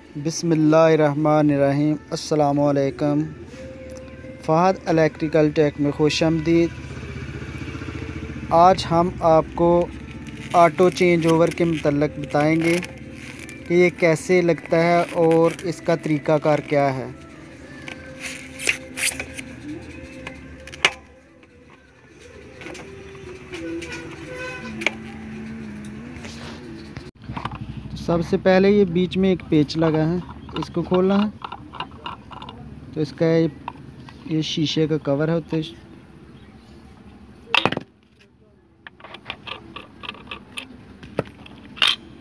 बिस्मिल्लाहिर्रहमानिर्रहीम। अस्सलामुअलैकुम। Fahd electrical take में खुशामदीद। आज हम आपको ऑटो चेंज ओवर के मतलब बताएंगे कि ये कैसे लगता है और इसका तरीक़ाकार क्या है। सबसे पहले ये बीच में एक पेच लगा है, इसको खोलना है। तो इसका ये शीशे का कवर है, तो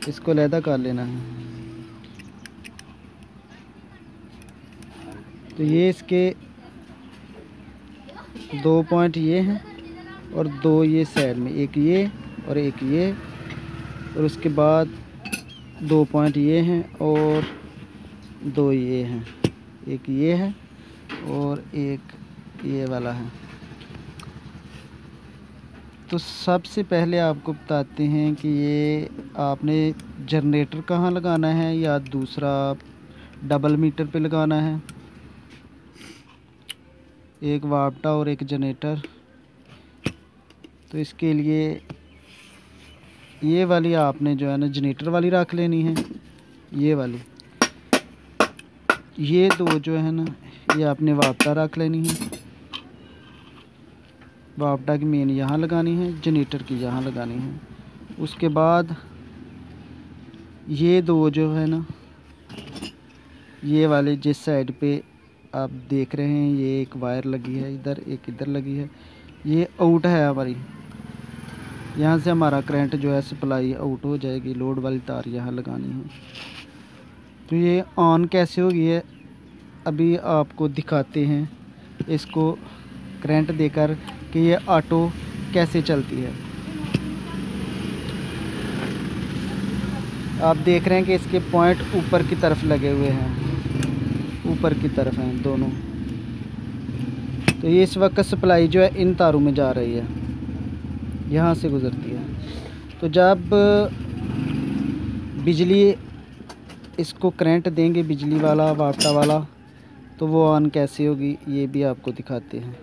इसको लहदा कर लेना है। तो ये इसके 2 पॉइंट ये हैं और 2 ये साइड में, एक ये और एक ये, और उसके बाद 2 पॉइंट ये हैं और 2 ये हैं, एक ये है और एक ये वाला है। तो सबसे पहले आपको बताते हैं कि ये आपने जनरेटर कहाँ लगाना है या दूसरा डबल मीटर पे लगाना है। एक वापटा और एक जनरेटर। तो इसके लिए ये वाली आपने जो है ना जनरेटर वाली रख लेनी है, ये वाली। ये 2 जो है ना ये आपने वापटा रख लेनी है। वापटा की मेन यहाँ लगानी है, जनरेटर की यहाँ लगानी है। उसके बाद ये 2 जो है ना ये वाले जिस साइड पे आप देख रहे हैं, ये एक वायर लगी है इधर, एक इधर लगी है। ये आउट है हमारी, यहाँ से हमारा करंट जो है सप्लाई आउट हो जाएगी। लोड वाली तार यहाँ लगानी है। तो ये ऑन कैसे होगी है अभी आपको दिखाते हैं, इसको करंट देकर कि ये ऑटो कैसे चलती है। आप देख रहे हैं कि इसके पॉइंट ऊपर की तरफ लगे हुए हैं, ऊपर की तरफ हैं दोनों। तो ये इस वक्त सप्लाई जो है इन तारों में जा रही है, यहाँ से गुज़रती है। तो जब बिजली इसको करंट देंगे, बिजली वाला वापटा वाला, तो वो ऑन कैसे होगी ये भी आपको दिखाते हैं।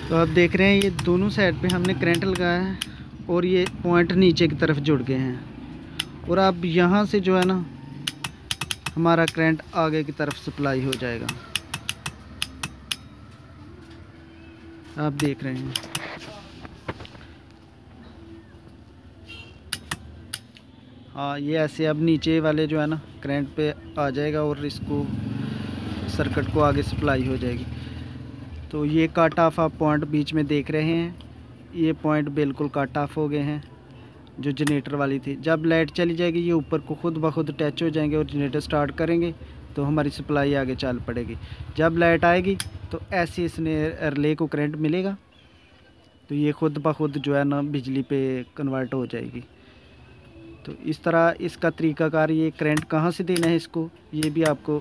तो आप देख रहे हैं ये दोनों साइड पे हमने करंट लगाया है और ये पॉइंट नीचे की तरफ जुड़ गए हैं। और अब यहाँ से जो है ना हमारा करंट आगे की तरफ सप्लाई हो जाएगा। आप देख रहे हैं हाँ, ये ऐसे अब नीचे वाले जो है ना करंट पे आ जाएगा और इसको सर्किट को आगे सप्लाई हो जाएगी। तो ये कट ऑफ आप पॉइंट बीच में देख रहे हैं, ये पॉइंट बिल्कुल कट ऑफ हो गए हैं जो जनरेटर वाली थी। जब लाइट चली जाएगी ये ऊपर को खुद ब खुद टच हो जाएंगे और जनरेटर स्टार्ट करेंगे तो हमारी सप्लाई आगे चल पड़ेगी। जब लाइट आएगी तो ऐसे इसने रिले को करंट मिलेगा, तो ये खुद ब खुद जो है ना बिजली पे कन्वर्ट हो जाएगी। तो इस तरह इसका तरीक़ाकार, ये करंट कहाँ से देना है इसको, ये भी आपको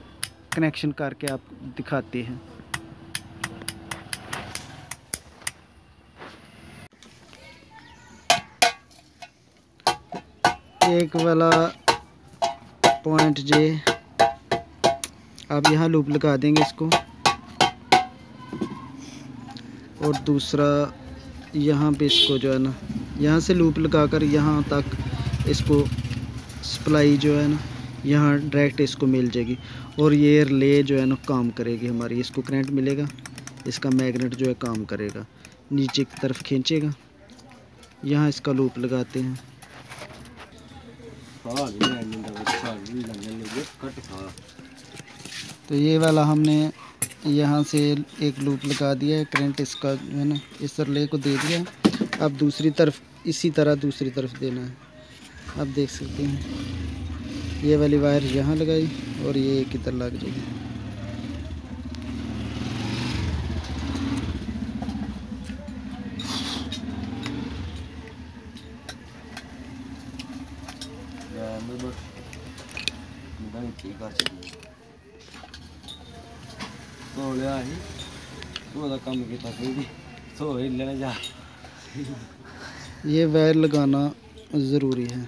कनेक्शन करके आप दिखाते हैं। एक वाला पॉइंट जे आप यहाँ लूप लगा देंगे इसको, और दूसरा यहाँ पे इसको जो है ना यहाँ से लूप लगाकर यहाँ तक इसको सप्लाई जो है ना यहाँ डायरेक्ट इसको मिल जाएगी। और ये रिले जो है ना काम करेगी हमारी, इसको करंट मिलेगा, इसका मैग्नेट जो है काम करेगा, नीचे की तरफ खींचेगा। यहाँ इसका लूप लगाते हैं। तो ये वाला हमने यहाँ से एक लूप लगा दिया है, करंट इसका जो है ना इस रिले को दे दिया है। अब दूसरी तरफ इसी तरह दूसरी तरफ देना है। आप देख सकते हैं ये वाली वायर यहाँ लगाई और ये एक इधर लग जाएगी। ये वायर लगाना ज़रूरी है।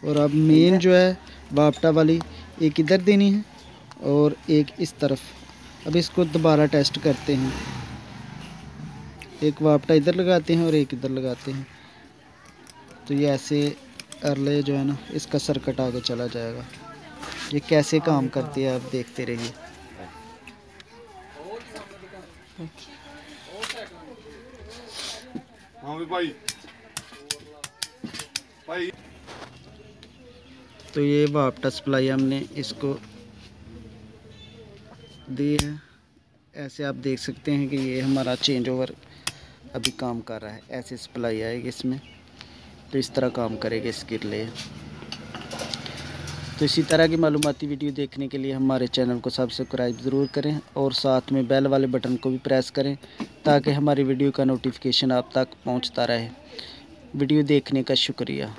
और अब मेन जो है वापटा वाली एक इधर देनी है और एक इस तरफ। अब इसको दोबारा टेस्ट करते हैं। एक वापटा इधर लगाते हैं और एक इधर लगाते हैं, तो ये ऐसे अर्ले जो है ना इसका सर्किट आगे चला जाएगा। ये कैसे काम करती है आप देखते रहिए। तो ये वापटा सप्लाई हमने इसको दी है। ऐसे आप देख सकते हैं कि ये हमारा चेंज ओवर अभी काम कर रहा है। ऐसे सप्लाई आएगी इसमें, तो इस तरह काम करेगा इसके लिए। तो इसी तरह की मालूमाती वीडियो देखने के लिए हमारे चैनल को सब्सक्राइब ज़रूर करें और साथ में बेल वाले बटन को भी प्रेस करें ताकि हमारी वीडियो का नोटिफिकेशन आप तक पहुंचता रहे। वीडियो देखने का शुक्रिया।